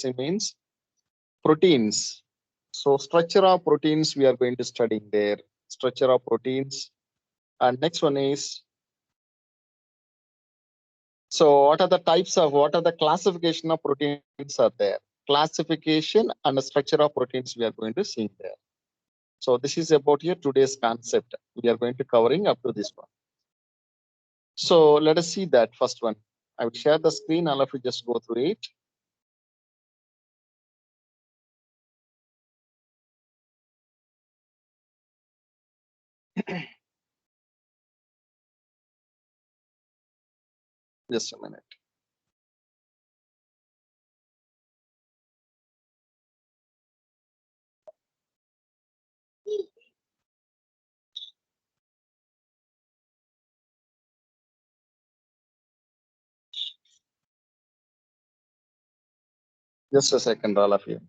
discussing means proteins. So structure of proteins we are going to study there. Structure of proteins. And next one is, so what are the classification of proteins are there? Classification and the structure of proteins we are going to see there. So this is about here today's concept. We are going to covering up to this one. So let us see that first one. I will share the screen. All of you just go through it. Just a minute. Just a second, all of you.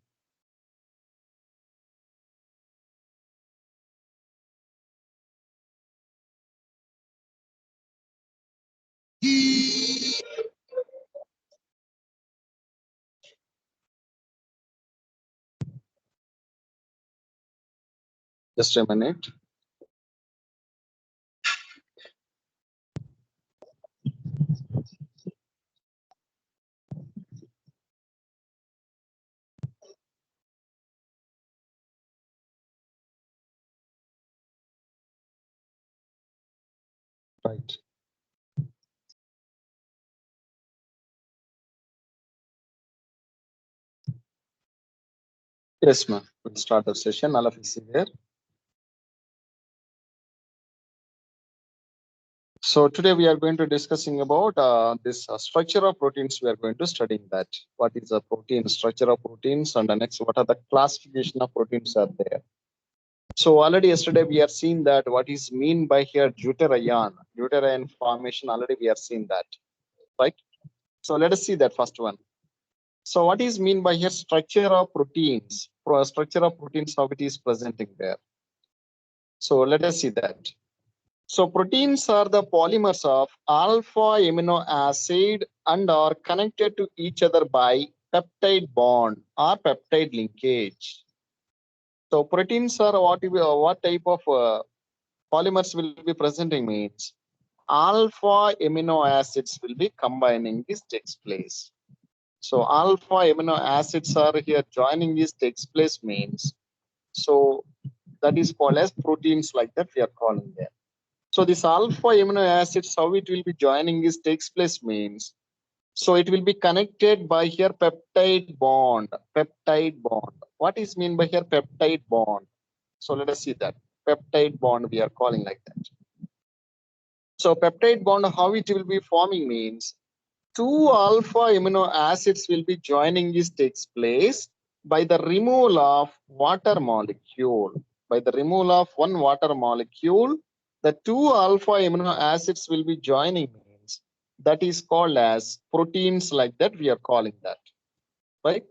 Just a minute. Right. Yes, ma'am. We'll start the session. All of you see there. So today we are going to discussing about this structure of proteins. We are going to study that. What is the protein structure of proteins, and the next what are the classification of proteins are there. So already yesterday we are seeing that what is mean by here deuterion formation. Already we are seeing that, right? So let us see that first one. So what is mean by here structure of proteins? Structure of proteins, how it is presenting there. So let us see that. So proteins are the polymers of alpha amino acid and are connected to each other by peptide bond or peptide linkage. So proteins are what type of polymers will be presenting means alpha amino acids will be combining. This takes place. So alpha amino acids are here joining. This takes place means, so that is called as proteins, like that we are calling them. So this alpha amino acids, how it will be joining this takes place means, so it will be connected by here peptide bond. Peptide bond. What is mean by here peptide bond? So let us see that. Peptide bond we are calling like that. So peptide bond, how it will be forming means, two alpha amino acids will be joining. This takes place by the removal of water molecule. By the removal of one water molecule, the two alpha amino acids will be joining means, that is called as proteins, like that we are calling that, right?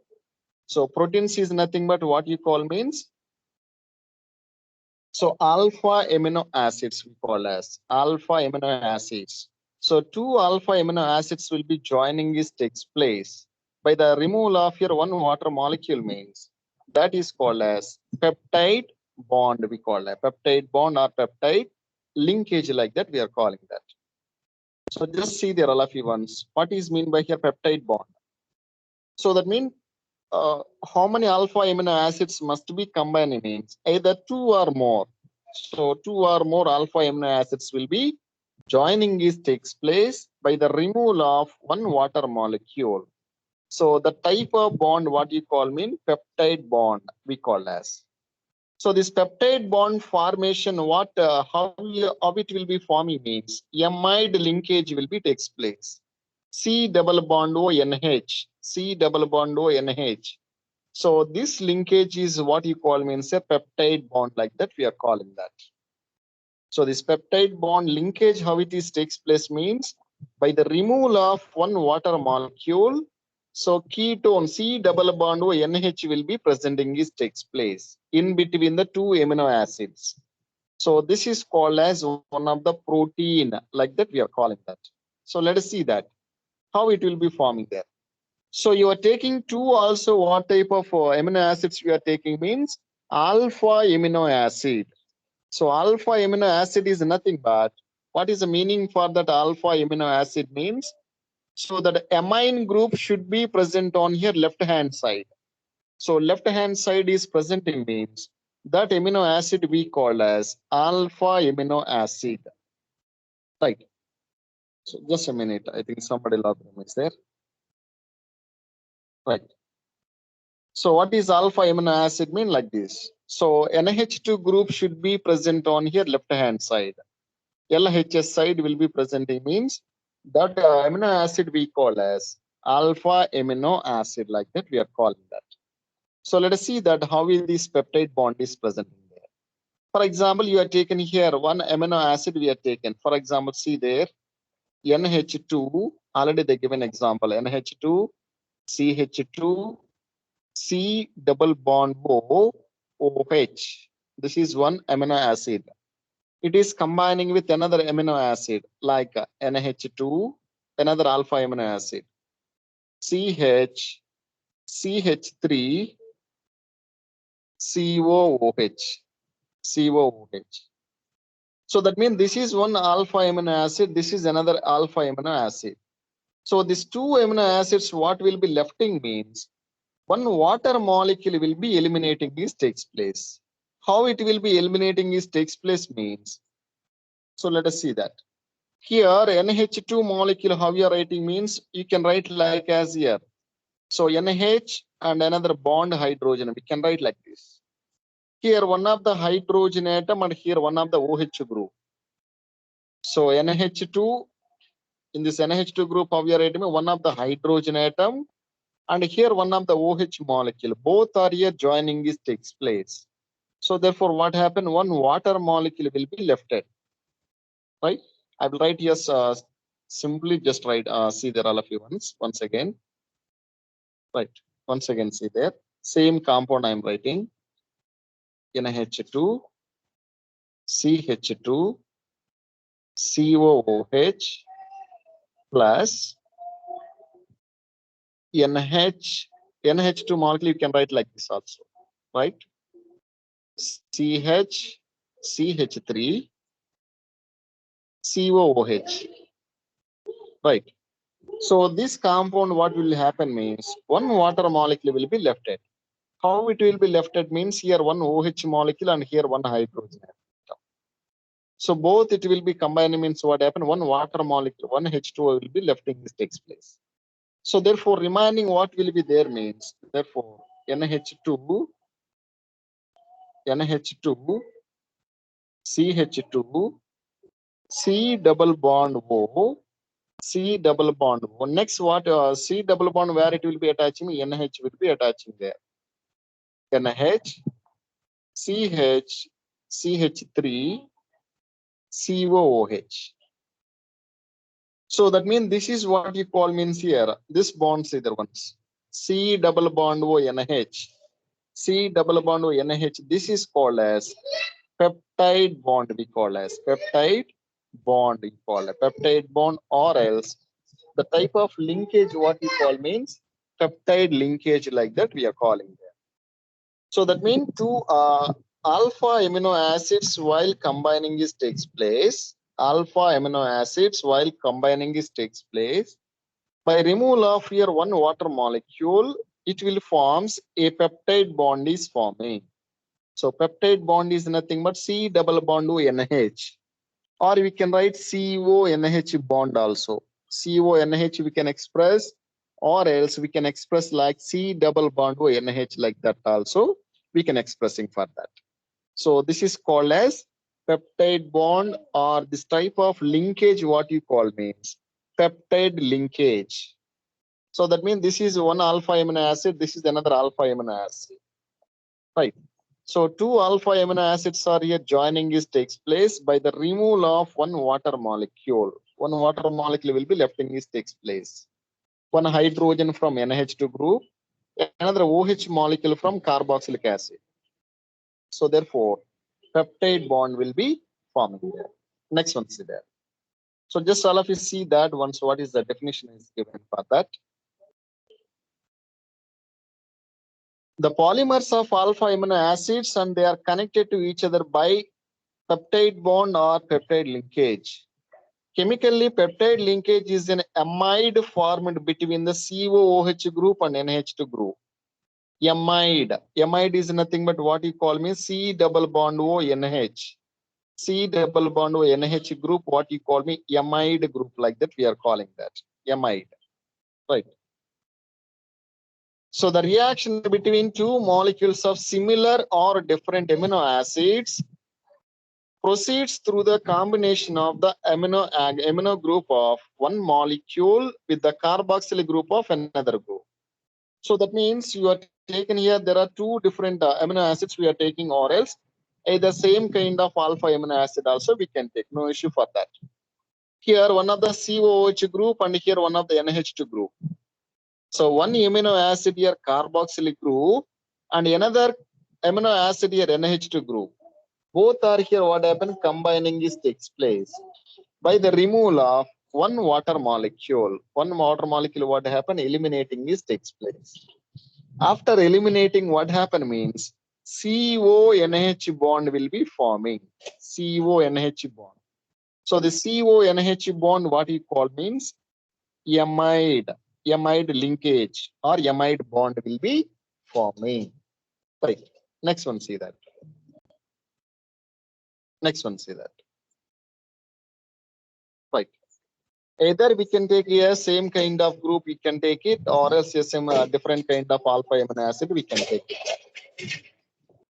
So proteins is nothing but what you call means, so alpha amino acids we call as alpha amino acids. So two alpha amino acids will be joining. This takes place by the removal of your one water molecule means, that is called as peptide bond. We call that peptide bond or peptide linkage, like that we are calling that. So just see there all of you once. What is mean by here peptide bond? So that means how many alpha amino acids must be combined means either two or more. So two or more alpha amino acids will be joining. This takes place by the removal of one water molecule. So the type of bond what you call mean peptide bond we call as. So this peptide bond formation, how it will be forming means amide linkage will be takes place. C double bond O NH. C double bond O NH. So this linkage is what you call means a peptide bond, like that we are calling that. So this peptide bond linkage, how it is takes place means by the removal of one water molecule. So ketone C double bond O NH will be presenting. This takes place in between the two amino acids. So this is called as one of the protein, like that we are calling that. So let us see that how it will be forming there. So you are taking two also. What type of amino acids you are taking means alpha amino acid. So alpha amino acid is nothing but what is the meaning for that alpha amino acid means? So that amine group should be present on here left hand side. So left hand side is presenting means that amino acid we call as alpha amino acid. Right. So just a minute. I think somebody logged in. Is there? Right. So what is alpha amino acid mean like this? So NH2 group should be present on here left hand side. LHS side will be presenting means that amino acid we call as alpha amino acid, like that we are calling that. So let us see that how will this peptide bond is presenting there. For example, you are taken here one amino acid we are taken. For example, see there NH2, already they give an example, NH2, CH2, C double bond O, OH. This is one amino acid. It is combining with another amino acid like NH2, another alpha amino acid, CH, CH3, COOH, COOH. So that means this is one alpha amino acid, this is another alpha amino acid. So these two amino acids, what will be lefting means one water molecule will be eliminating this takes place. How it will be eliminating this takes place means. So let us see that. Here NH2 molecule, how you are writing means you can write like as here. So NH and another bond hydrogen, we can write like this. Here one of the hydrogen atom and here one of the OH group. So NH2, in this NH2 group, how you are writing one of the hydrogen atom and here one of the OH molecule. Both are here joining this takes place. So therefore what happened? One water molecule will be lefted, right? I will write yes, simply just write, see there all of you once again. Right, once again see there. Same compound I am writing. NH2, CH2, COOH plus NH2 molecule you can write like this also, right? CH, CH3, COOH, right? So this compound, what will happen means one water molecule will be lefted. How it will be lefted means here one OH molecule and here one hydrogen atom. So both it will be combined means what happened? One water molecule, one H2O will be lefting this takes place. So therefore remaining what will be there means therefore NH2, NH2, CH2, C double bond O, C double bond O. Next what C double bond where it will be attaching? NH will be attaching there. NH, CH, CH3, COOH. So that means this is what you call means here. This bonds either ones. C double bond O NH. C double bond O NH. This is called as peptide bond. We call as peptide bond. We call a peptide bond, or else the type of linkage what we call means peptide linkage, like that we are calling there. So that means two alpha amino acids while combining this takes place. Alpha amino acids while combining this takes place. By removal of here one water molecule, it will forms a peptide bond is forming. So peptide bond is nothing but C double bond O NH, or we can write CO NH bond also. CO NH we can express, or else we can express like C double bond O NH, like that also we can expressing for that. So this is called as peptide bond, or this type of linkage what you call means peptide linkage. So that means this is one alpha amino acid, this is another alpha amino acid, right? So two alpha amino acids are here joining is takes place by the removal of one water molecule. One water molecule will be left in this takes place. One hydrogen from NH2 group, another OH molecule from carboxylic acid. So therefore, peptide bond will be forming there. Next one, see there. So just all of you see that once what is the definition is given for that. The polymers of alpha amino acids and they are connected to each other by peptide bond or peptide linkage. Chemically, peptide linkage is an amide formed between the COOH group and NH2 group. Amide. Amide is nothing but what you call me C double bond O NH. C double bond O NH group, what you call me amide group, like that we are calling that. Amide. Right. So the reaction between two molecules of similar or different amino acids proceeds through the combination of the amino group of one molecule with the carboxyl group of another group. So that means you are taken here, there are two different amino acids we are taking, or else the same kind of alpha amino acid also we can take, no issue for that. Here one of the COOH group and here one of the NH2 group. So one amino acid here carboxylic group and another amino acid here NH2 group. Both are here, what happened, combining is takes place by the removal of one water molecule. One water molecule, what happened, eliminating is takes place. After eliminating, what happened means CONH bond will be forming. CONH bond. So the CONH bond, what you call means amide linkage or amide bond will be forming. Right. Next one, see that. Next one, see that. Right. Either we can take here same kind of group, we can take it, or else some different kind of alpha amino acid, we can take it.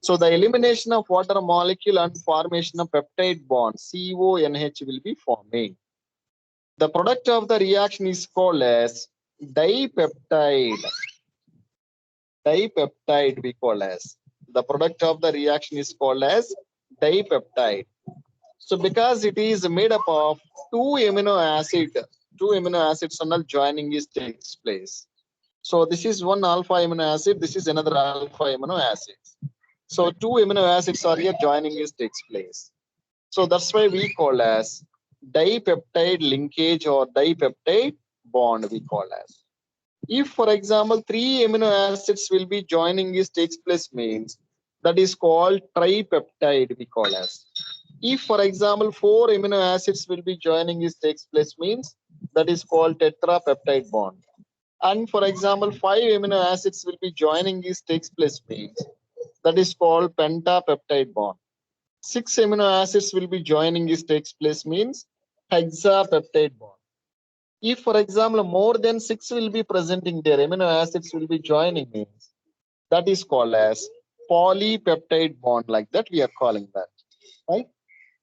So the elimination of water molecule and formation of peptide bond CONH will be forming. The product of the reaction is called as dipeptide. Dipeptide we call as. The product of the reaction is called as dipeptide. So because it is made up of two amino acids and joining is takes place. So this is one alpha amino acid, this is another alpha amino acid. So two amino acids are here, joining is takes place. So that's why we call as dipeptide linkage or dipeptide bond we call as. If for example 3 amino acids will be joining is takes place means that is called tripeptide we call as. If for example 4 amino acids will be joining is takes place means that is called tetrapeptide bond. And for example 5 amino acids will be joining is takes place means that is called pentapeptide bond. 6 amino acids will be joining is takes place means hexapeptide bond. If for example more than 6 will be presenting there, amino acids will be joining means that is called as polypeptide bond, like that we are calling that, right?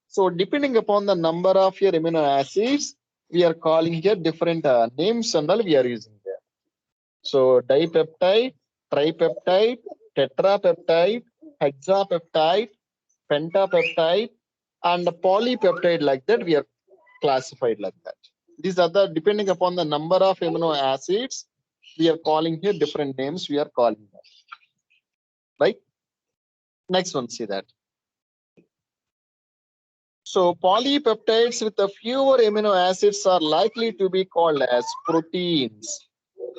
So depending upon the number of your amino acids, we are calling here different names and all we are using there. So dipeptide, tripeptide, tetrapeptide, hexapeptide, pentapeptide, and polypeptide, like that we are classified like that. These are the, depending upon the number of amino acids, we are calling here different names we are calling that. Right? Next one, see that. So polypeptides with a fewer amino acids are likely to be called as proteins.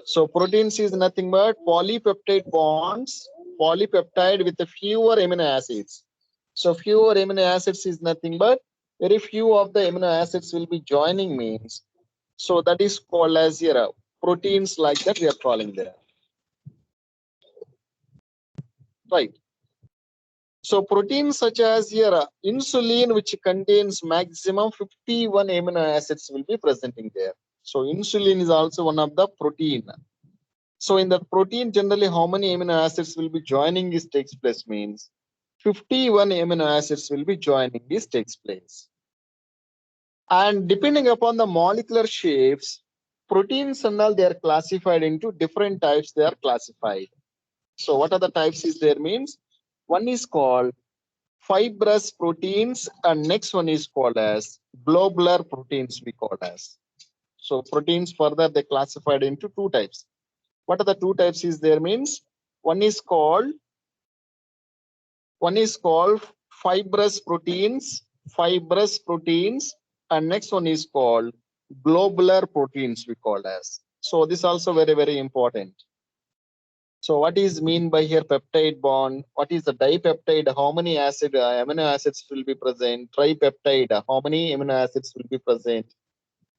So proteins is nothing but polypeptide bonds, polypeptide with a fewer amino acids. So fewer amino acids is nothing but very few of the amino acids will be joining means. So that is called as here proteins, like that we are calling there. Right. So proteins such as here insulin, which contains maximum 51 amino acids will be presenting there. So insulin is also one of the protein. So in the protein generally how many amino acids will be joining this takes place means 51 amino acids will be joining this takes place. And depending upon the molecular shapes, proteins and all, they are classified into different types, they are classified. So what are the types is there means? One is called fibrous proteins and next one is called as globular proteins we call as. So proteins further they classified into two types. What are the two types is there means? One is called fibrous proteins, and next one is called globular proteins we call as. So this also very, very important. So what is mean by here peptide bond? What is the dipeptide? How many amino acids will be present? Tripeptide, how many amino acids will be present?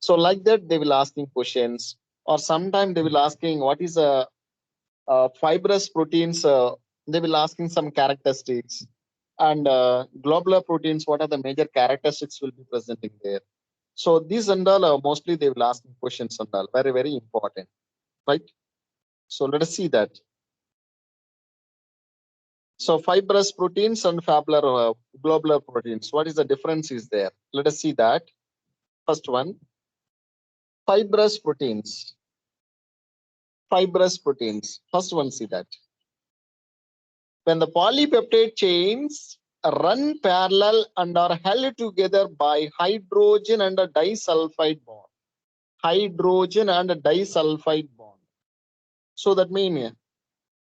So like that, they will asking questions, or sometime they will asking what is a fibrous proteins. They will asking some characteristics, and globular proteins. What are the major characteristics will be presenting there? So these and all mostly they will asking questions and all very important, right? So let us see that. So fibrous proteins and globular proteins. What is the difference is there? Let us see that. First one, fibrous proteins. Fibrous proteins. First one, see that. When the polypeptide chains run parallel and are held together by hydrogen and a disulfide bond. Hydrogen and a disulfide bond. So that means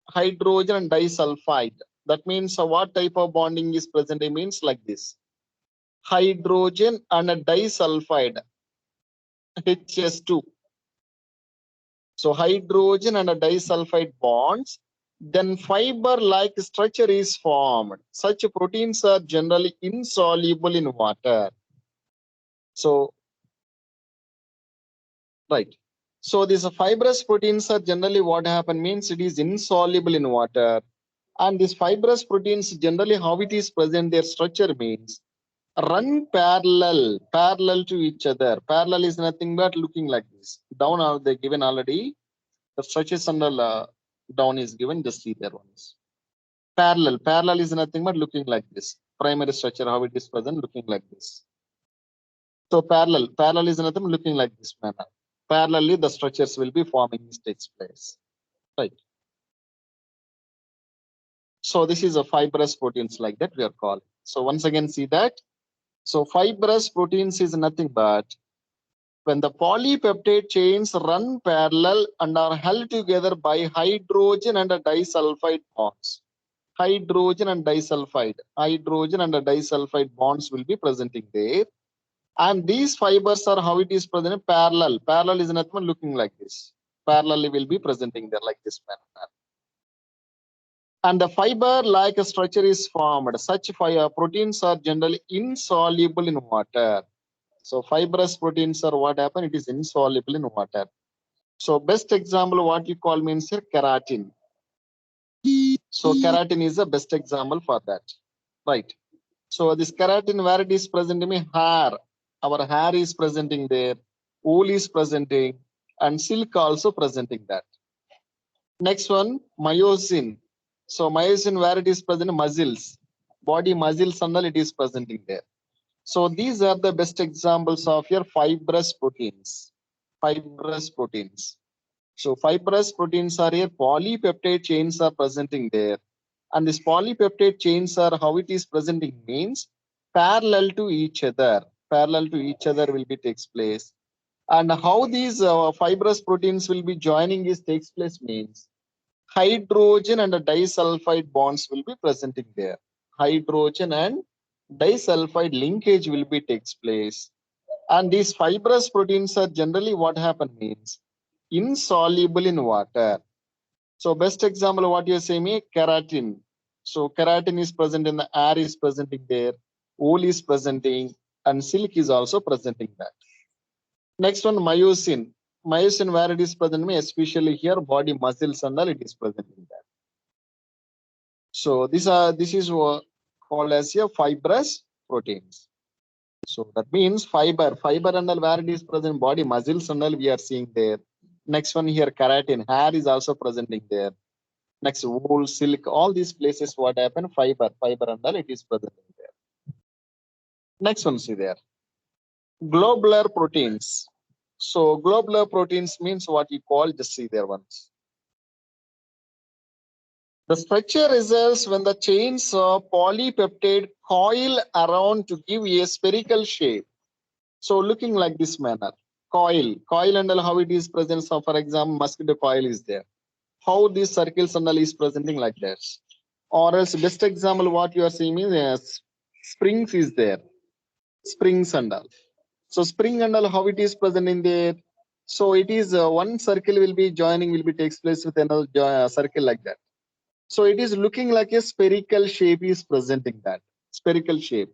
hydrogen and disulfide. That means what type of bonding is present? It means like this. Hydrogen and a disulfide, HS2. So hydrogen and a disulfide bonds, then fiber-like structure is formed. Such proteins are generally insoluble in water. So, right. So these fibrous proteins are generally what happen means it is insoluble in water. And these fibrous proteins generally how it is present, their structure means run parallel to each other. Parallel is nothing but looking like this. Down are they given already. The structures under down is given, just see there ones. Parallel is nothing but looking like this. Primary structure, how it is present, looking like this. So parallel is nothing looking like this manner. Parallelly, the structures will be forming, this takes place. Right. So this is a fibrous proteins like that we are calling. So once again, see that. So fibrous proteins is nothing but when the polypeptide chains run parallel and are held together by hydrogen and a disulfide bonds. Hydrogen and disulfide bonds will be presenting there. And these fibers are how it is present parallel. Parallel is nothing but looking like this. Parallelly will be presenting there like this manner. And the fiber-like structure is formed. Such proteins are generally insoluble in water. So fibrous proteins are what happen? It is insoluble in water. So best example what you call means here keratin. So keratin is the best example for that. Right. So this keratin where it is present in hair. Our hair is presenting there. Wool is presenting. And silk also presenting that. Next one, myosin. So myosin where it is present in muscles. Body muscles and all it is presenting there. So these are the best examples of your fibrous proteins. Fibrous proteins. So fibrous proteins are here, polypeptide chains are presenting there. And this polypeptide chains are how it is presenting means parallel to each other. Parallel to each other will be takes place. And how these fibrous proteins will be joining is takes place means hydrogen and disulfide bonds will be presenting there. Hydrogen and disulfide linkage will be takes place. And these fibrous proteins are generally what happen means insoluble in water. So best example what you say me keratin. So keratin is present in the air is presenting there, wool is presenting, and silk is also presenting that. Next one myosin. Myosin where it is present me especially here body muscles and all it is presenting that. So this is called as your fibrous proteins. So that means fiber and all where it is present body muscles and all we are seeing there. Next one here keratin, hair is also presenting there. Next wool, silk, all these places what happen fiber and all it is presenting there. Next one see there. Globular proteins. So globular proteins means what you call just see there once. The structure results when the chains of polypeptide coil around to give a spherical shape. So looking like this manner. Coil and all how it is present. So for example, mosquito coil is there. How these circles and all is presenting like that. Or else best example what you are seeing is springs is there. Springs and all. So spring and all how it is present in there. So it is one circle will be joining will be takes place with another circle like that. So it is looking like a spherical shape is presenting that spherical shape.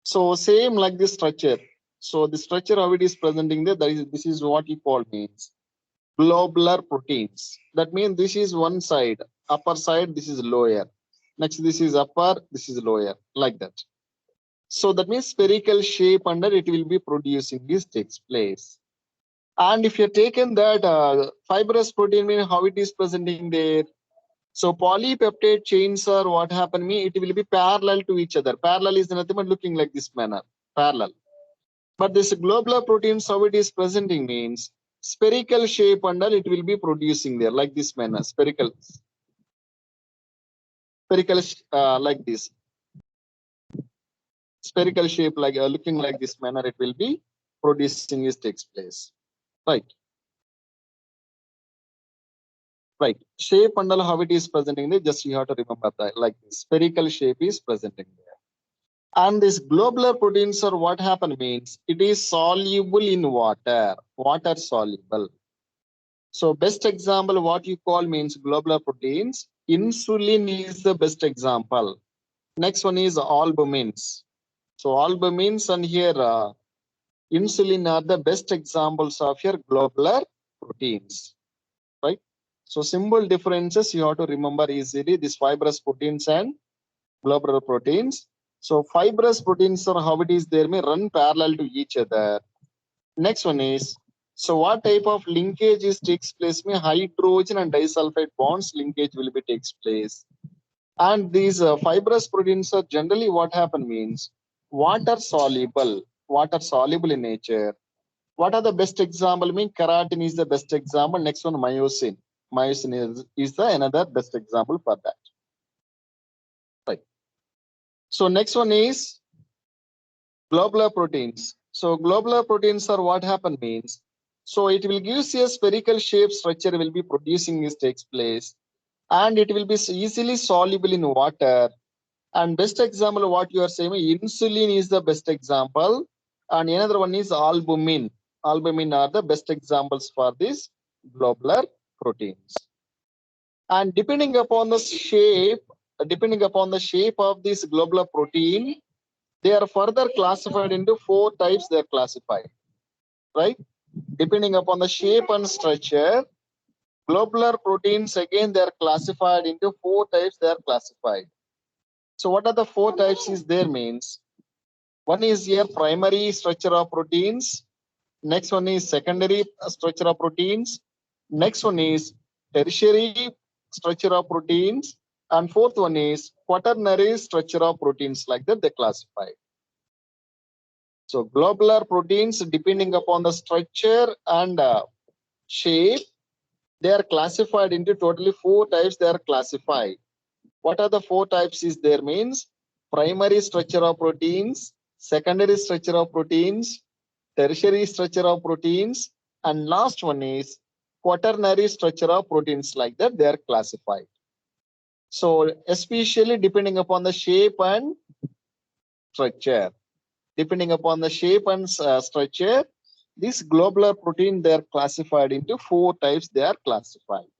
So same like this structure. So the structure how it is presenting there, that is this is what you call means globular proteins. That means this is one side, upper side, this is lower. Next this is upper, this is lower, like that. So that means spherical shape under it will be producing this takes place. And if you're taken that fibrous protein, mean how it is presenting there. So polypeptide chains are what happen me, it will be parallel to each other. Parallel is nothing but looking like this manner, parallel. But this globular proteins, how it is presenting means spherical shape under it will be producing there like this manner, spherical, like this, spherical shape like looking like this manner, it will be producing this takes place, right? Right. Shape and all how it is presenting there, just you have to remember that like this spherical shape is presenting there. And this globular proteins are what happen means it is soluble in water, water soluble. So best example what you call means globular proteins. Insulin is the best example. Next one is albumins. So albumins and here insulin are the best examples of your globular proteins, right? So symbol differences you have to remember easily this fibrous proteins and globular proteins. So fibrous proteins are how it is there may run parallel to each other. Next one is so what type of linkage is takes place? May hydrogen and disulfide bonds linkage will be takes place. And these fibrous proteins are generally what happen means water soluble in nature. What are the best example? Mean keratin is the best example. Next one myosin. Myosin is the another best example for that. Right. So next one is globular proteins. So globular proteins are what happen means. So it will give you a spherical shape structure will be producing this takes place, and it will be easily soluble in water. And best example what you are saying insulin is the best example, and another one is albumin. Albumin are the best examples for these globular proteins. And depending upon the shape of this globular protein, they are further classified into 4 types. They are classified, right? Depending upon the shape and structure, globular proteins again they are classified into 4 types. They are classified. So what are the 4 types is there means? One is here primary structure of proteins. Next one is secondary structure of proteins. Next one is tertiary structure of proteins. And fourth one is quaternary structure of proteins, like that they classify. So globular proteins, depending upon the structure and shape, they are classified into totally 4 types. They are classified. What are the 4 types is there means? Primary structure of proteins, secondary structure of proteins, tertiary structure of proteins, and last one is quaternary structure of proteins, like that they are classified. So especially depending upon the shape and structure, structure, this globular protein they are classified into 4 types. They are classified.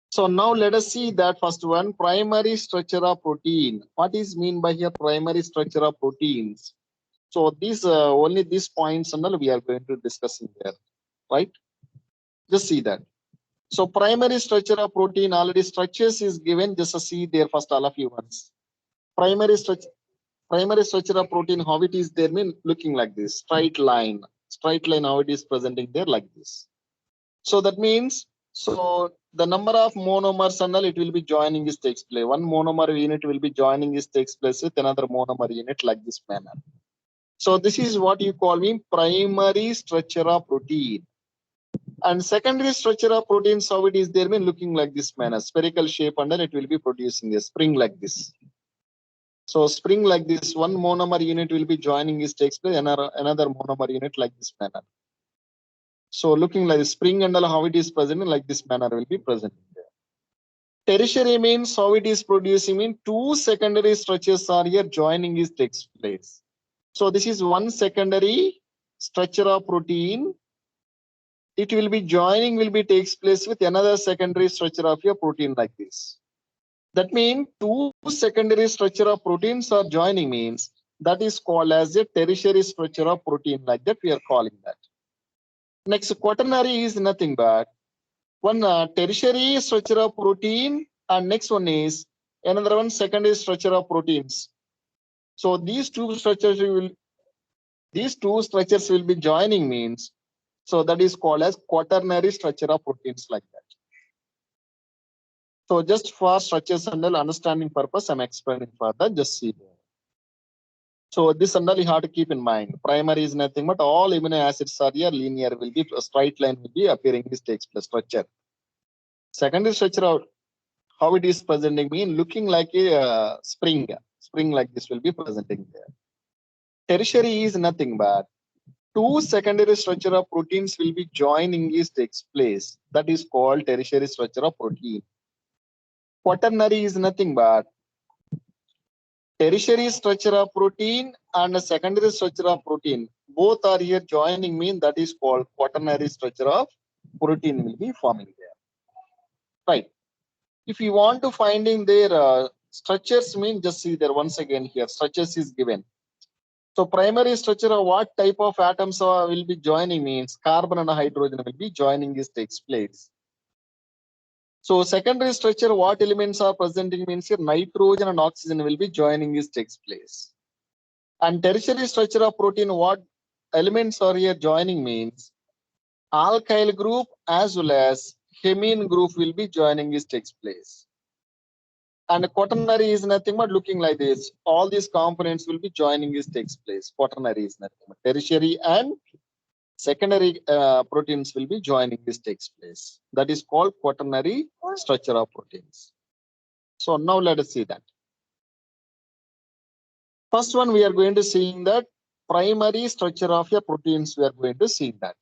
So now let us see that first one, primary structure of protein. What is mean by here primary structure of proteins? So these only these points and all we are going to discuss in there, right? Just see that. So primary structure of protein already structures is given. Just see there first all of you once. Primary structure of protein, how it is there mean looking like this straight line how it is presenting there like this. So that means so the number of monomers and all it will be joining this takes place. One monomer unit will be joining this takes place with another monomer unit like this manner. So this is what you call me primary structure of protein. And secondary structure of proteins, how it is there mean looking like this manner, spherical shape, and then it will be producing a spring like this. So spring like this, one monomer unit will be joining this takes place, another monomer unit like this manner. So looking like the spring and all how it is present like this manner will be present there. Tertiary means how it is producing mean 2 secondary structures are here joining this takes place. So this is one secondary structure of protein. it will be joining will be takes place with another secondary structure of your protein like this. That means two secondary structure of proteins are joining means that is called as a tertiary structure of protein, like that we are calling that. Next, quaternary is nothing but one tertiary structure of protein, and next one is another one secondary structure of proteins. So these two structures will be joining means, so that is called as quaternary structure of proteins like that. So just for structures and understanding purpose, I'm explaining further. Just see there. So this and all you have to keep in mind. Primary is nothing but all amino acids are here linear, will be a straight line will be appearing. This takes place structure. Secondary structure, how it is presenting mean looking like a spring like this will be presenting there. Tertiary is nothing but two secondary structure of proteins will be joining is takes place. That is called tertiary structure of protein. Quaternary is nothing but tertiary structure of protein and a secondary structure of protein. Both are here joining mean that is called quaternary structure of protein will be forming there. Right. If you want to finding their structures mean, just see there once again here structures is given. So primary structure of what type of atoms will be joining means carbon and hydrogen will be joining this takes place. So secondary structure, what elements are presenting means here nitrogen and oxygen will be joining this takes place. And tertiary structure of protein, what elements are here joining means alkyl group as well as hemine group will be joining this takes place. And quaternary is nothing but looking like this. All these components will be joining this takes place. Quaternary is nothing but tertiary and secondary proteins will be joining this takes place. That is called quaternary structure of proteins. So now let us see that. First one we are going to see that primary structure of your proteins. We are going to see that.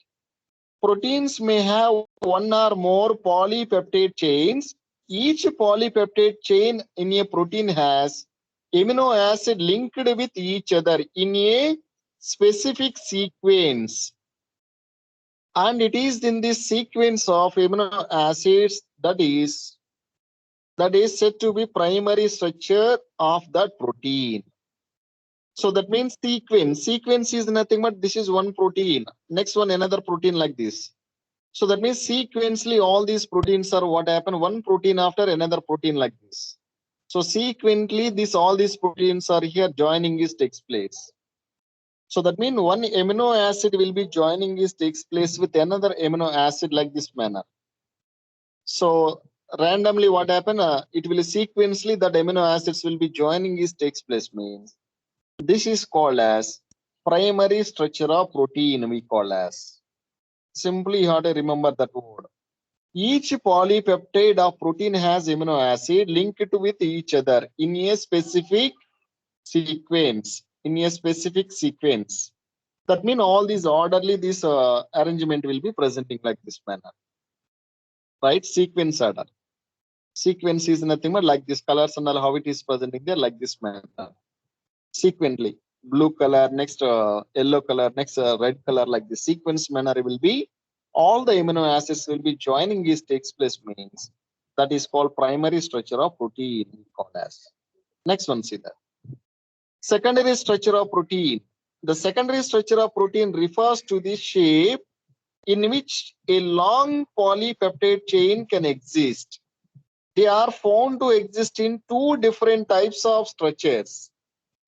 Proteins may have one or more polypeptide chains. Each polypeptide chain in a protein has amino acid linked with each other in a specific sequence. And it is in this sequence of amino acids that is said to be primary structure of that protein. So that means sequence. Sequence is nothing but this is one protein. Next one another protein like this. So that means sequentially all these proteins are what happen one protein after another protein like this. So sequentially all these proteins are here joining this takes place. So that means one amino acid will be joining this takes place with another amino acid like this manner. So randomly what happen? It will sequentially that amino acids will be joining this takes place means this is called as primary structure of protein. We call as. Simply you have to remember that word. Each polypeptide of protein has amino acid linked with each other in a specific sequence. That means all these orderly this arrangement will be presenting like this manner. Right? Sequence order. Sequence is nothing but like this colors and all how it is presenting there like this manner. Sequentially. Blue color, next yellow color, next red color like the sequence manner will be all the amino acids will be joining this takes place means that is called primary structure of protein we call as. Next one, see that. Secondary structure of protein. The secondary structure of protein refers to the shape in which a long polypeptide chain can exist. They are found to exist in two different types of structures.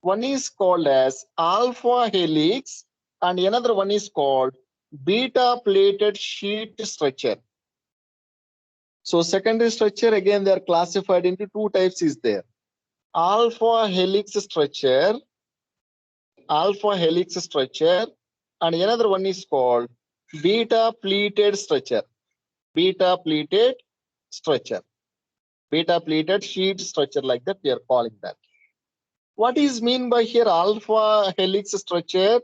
One is called as alpha helix and another one is called beta plated sheet structure. So secondary structure again they are classified into two types is there. Alpha helix structure and another one is called beta pleated structure. Beta pleated sheet structure like that we are calling that. What is mean by here alpha helix structure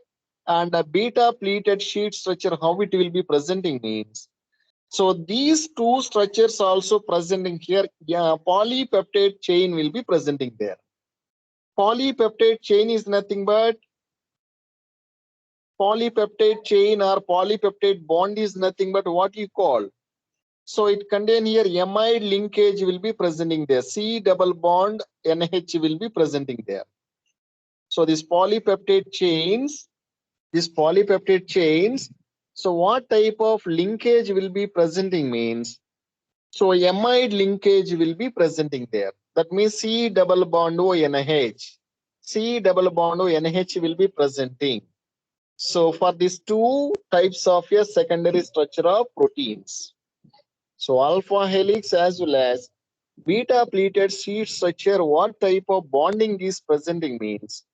and a beta pleated sheet structure, how it will be presenting means. So these two structures also presenting here, polypeptide chain will be presenting there. Polypeptide chain is nothing but Polypeptide chain or polypeptide bond is nothing but what you call. So it contain here amide linkage will be presenting there. C double bond NH will be presenting there. So these polypeptide chains, so what type of linkage will be presenting means, so amide linkage will be presenting there. That means C double bond O NH. C double bond O NH will be presenting. So for these two types of a secondary structure of proteins. So alpha helix as well as beta pleated sheet structure, what type of bonding is presenting means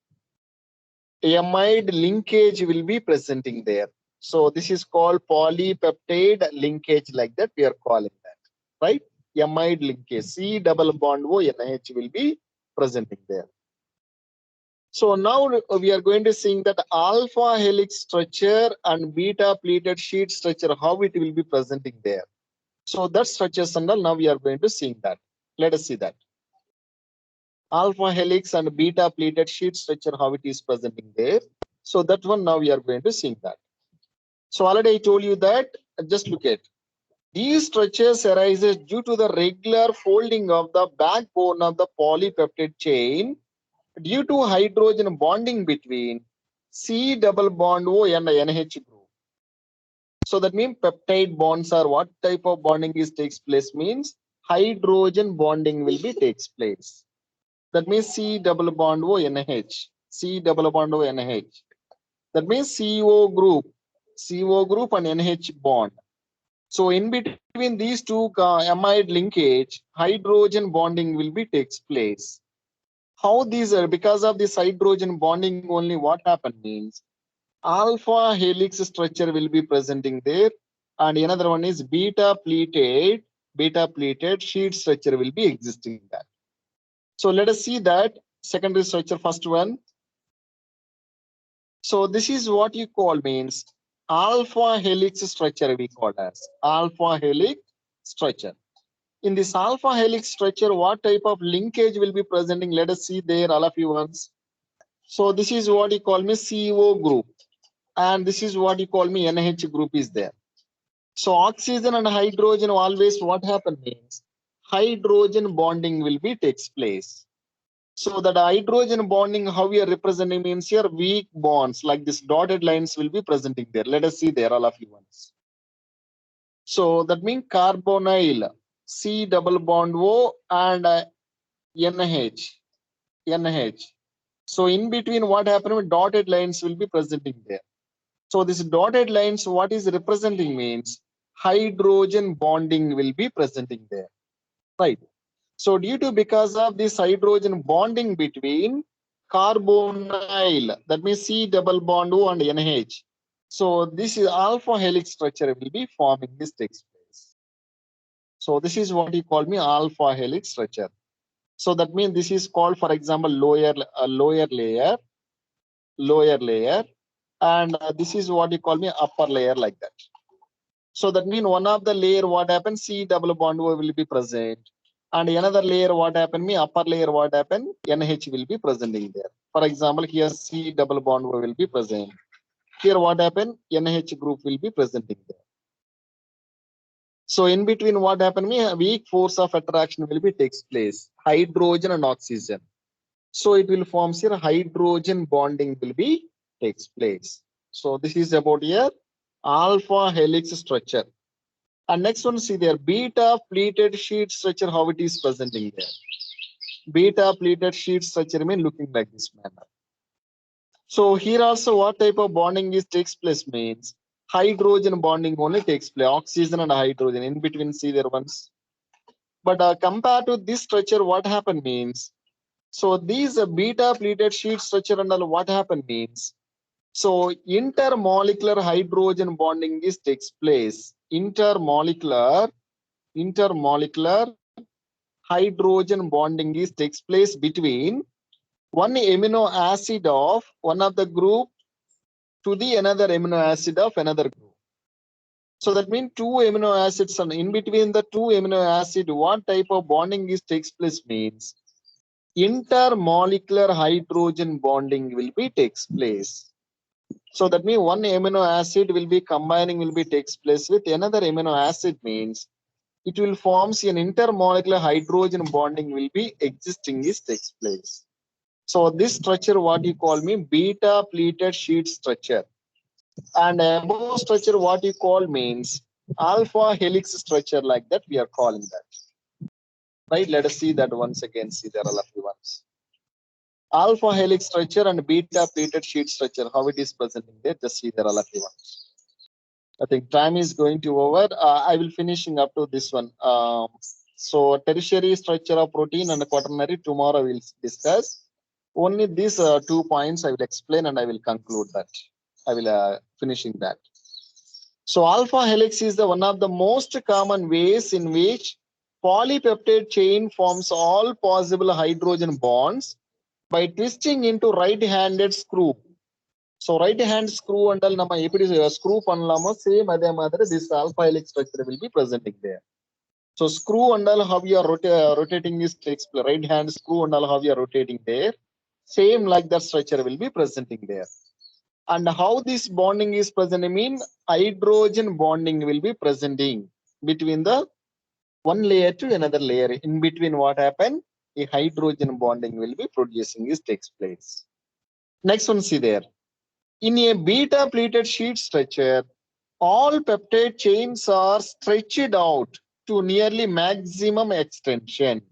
amide linkage will be presenting there. So this is called polypeptide linkage, like that we are calling that, right? Amide linkage, C double bond O NH will be presenting there. So now we are going to see that alpha helix structure and beta pleated sheet structure, how it will be presenting there. So that structures and all now we are going to see that. Let us see that. Alpha helix and beta pleated sheet structure, how it is presenting there. So that one now we are going to see that. So already I told you that, just look at. These structures arises due to the regular folding of the backbone of the polypeptide chain due to hydrogen bonding between C double bond O and NH group. So that means peptide bonds are what type of bonding is takes place means hydrogen bonding will be takes place. That means C double bond O NH. C double bond O NH. That means CO group and NH bond. So in between these two amide linkage, hydrogen bonding will be takes place. How these are, because of this hydrogen bonding only, what happen means alpha helix structure will be presenting there, and another one is beta pleated sheet structure will be existing that. So let us see that secondary structure, first one. So this is what you call means alpha helix structure, we call as alpha helix structure. In this alpha helix structure, what type of linkage will be presenting? Let us see there, all of you once. So this is what you call me CO group, and this is what you call me NH group is there. So oxygen and hydrogen always what happen means hydrogen bonding will be takes place. So that hydrogen bonding, how we are representing means here weak bonds, like this dotted lines will be presenting there. Let us see there, all of you once. So that means carbonyl, C double bond O and NH. So in between what happened, dotted lines will be presenting there. So this dotted lines, what is representing means hydrogen bonding will be presenting there, right? So because of this hydrogen bonding between carbonyl, that means C double bond O and NH. So this is alpha helix structure will be forming, this takes place. So this is what you call me alpha helix structure. So that means this is called, for example, lower layer, and this is what you call me upper layer, like that. So that means one of the layer what happens, C double bond O will be present, and another layer what happen me upper layer what happen, NH will be presenting there. For example, here C double bond O will be present. Here what happen, NH group will be presenting there. So in between what happen me, a weak force of attraction will be takes place, hydrogen and oxygen. So it will form here hydrogen bonding will be takes place. So this is about here alpha helix structure. And next one, see there, beta pleated sheet structure, how it is presenting there. Beta pleated sheet structure mean looking like this manner. So here also what type of bonding is takes place means hydrogen bonding only takes place, oxygen and hydrogen in between, see there once. But compared to this structure, what happened means, so these beta pleated sheet structure and all what happened means, so intermolecular hydrogen bonding is takes place. Intermolecular hydrogen bonding is takes place between one amino acid of one of the group to the another amino acid of another group. So that means two amino acids, and in between the two amino acid, what type of bonding is takes place means intermolecular hydrogen bonding will be takes place. So that means one amino acid will be combining, will be takes place with another amino acid, means it will forms an intermolecular hydrogen bonding will be existing is takes place. So this structure what you call me beta pleated sheet structure, and above structure what you call means alpha helix structure, like that we are calling that. Right? Let us see that once again. See there are lucky ones. Alpha helix structure and beta pleated sheet structure. How it is presenting there? Just see there are lucky ones. I think time is going to over. I will finishing up to this one. So tertiary structure of protein and quaternary tomorrow we'll discuss. Only these 2 points I will explain and I will conclude that. I will finishing that. So alpha helix is the one of the most common ways in which polypeptide chain forms all possible hydrogen bonds by twisting into right-handed screw. So right hand screw until nama eppadi screw pannalamo same adhe madre this alpha helix structure will be presenting there. So screw until how you are rotating this takes place. Right hand screw until how you are rotating there. Same like that structure will be presenting there. And how this bonding is present, I mean hydrogen bonding will be presenting between the one layer to another layer. In between what happened? A hydrogen bonding will be producing this takes place. Next one, see there. In a beta pleated sheet structure, all peptide chains are stretched out to nearly maximum extension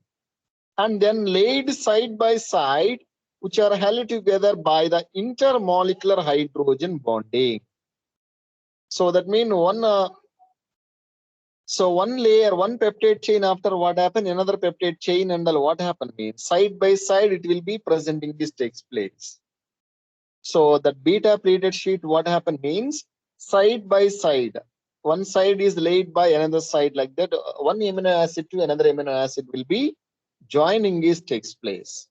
and then laid side by side, which are held together by the intermolecular hydrogen bonding. So that means one layer, one peptide chain after what happened, another peptide chain and what happened means side by side it will be presenting this takes place. So that beta pleated sheet what happened means side by side. One side is laid by another side, like that. One amino acid to another amino acid will be joining is takes place.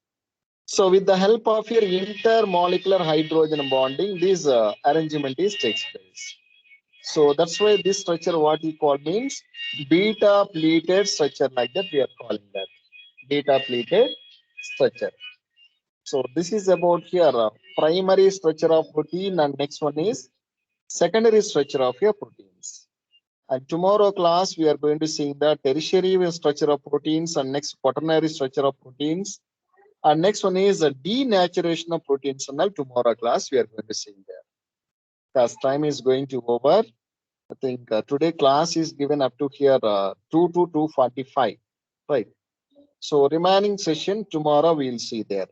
So with the help of your intermolecular hydrogen bonding, this arrangement is takes place. So that's why this structure what we call means beta pleated structure, like that we are calling that beta pleated structure. So this is about here primary structure of protein, and next one is secondary structure of your proteins. And tomorrow class we are going to see the tertiary structure of proteins, and next quaternary structure of proteins, and next one is a denaturation of proteins. And tomorrow class we are going to see there. Because time is going to over. I think today class is given up to here 2 to 2:45, right? So remaining session tomorrow we'll see there.